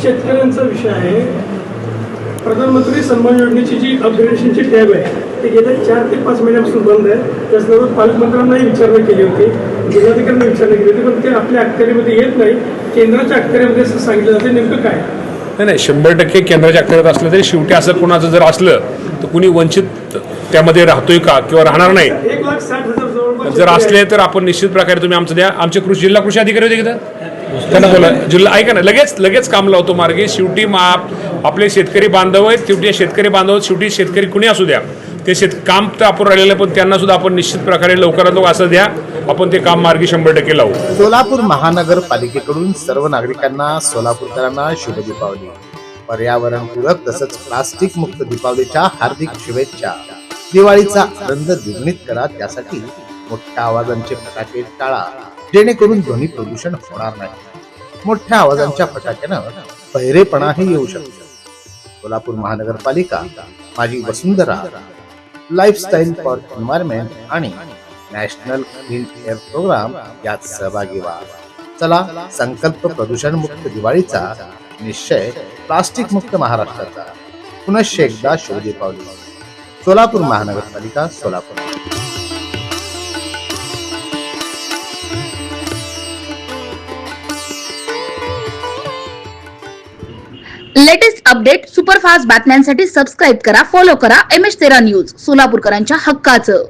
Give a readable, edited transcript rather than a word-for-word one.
शेतकऱ्यांचा विषय आहे. प्रधानमंत्री सन्मान योजनेची जी अपग्रेडेशनची टॅब आहे ते गेल्या 4 ते 5 महिन्यापासून बंद आहे. त्याचबरोबर पालकमंत्र्यांनाही विचारणा केली होती, जिल्हाधिकाऱ्यांना विचारणा केली होती, पण ते आपल्या अखत्यारीमध्ये येत नाही. केंद्राच्या अखत्यारीमध्ये असं सांगितलं जाते. नेमकं काय? नाही 100% केंद्राच्या अखत्यारीत असलं तरी शेवटी असं कोणाचं जर असलं तर कुणी वंचित त्यामध्ये राहतोय का किंवा राहणार नाही. 1,60,000 जवळपास जर असले तर आपण निश्चित प्रकारे तुम्ही आमचं द्या. आमचे जिल्हा कृषी अधिकारी होते की त्यांना बोला, जिल्हा ऐका ना, लगेच काम लावतो मार्गे. शेवटी आपले शेतकरी बांधव आहेत, शेवटी शेतकरी बांधव, शेवटी शेतकरी कुणी असू द्या, ते काम तर आपण राहिलेलं, पण त्यांना सुद्धा आपण निश्चित प्रकारे लवकरात लवकर असं द्या, आपण ते काम मार्गी 100% लावू. सोलापूर महानगरपालिकेकडून सर्व नागरिकांना, सोलापूरकरांना शुभ दीपावली. पर्यावरणपूरक तसंच प्लास्टिक मुक्त दीपावलीच्या हार्दिक शुभेच्छा. दिवाळीचा आनंद द्विगुणित करा, त्यासाठी मोठ्या आवाजांचे फटाके टाळा, जेणेकरून ध्वनी प्रदूषण होणार नाही. मोठ्या आवाजांच्या फटाक्यानं बहिरेपणाही येऊ शकतो. सोलापूर महानगरपालिका, माझी वसुंधरा, लाईफस्टाईल फॉर एन्व्हायरमेंट आणि नॅशनल क्लीन एअर प्रोग्राम यात सहभागी व्हा. चला, संकल्प प्रदूषण मुक्त दिवाळीचा, निश्चय प्लास्टिक मुक्त महाराष्ट्राचा. पुनश्च एकदा शुभ दीपावली. सोलापूर महानगरपालिका, सोलापूर. लेटेस्ट अपडेट, सुपरफास्ट बातम्यांसाठी सबस्क्राईब करा, फॉलो करा MS13 न्यूज, सोलापूरकरांच्या हक्काचं.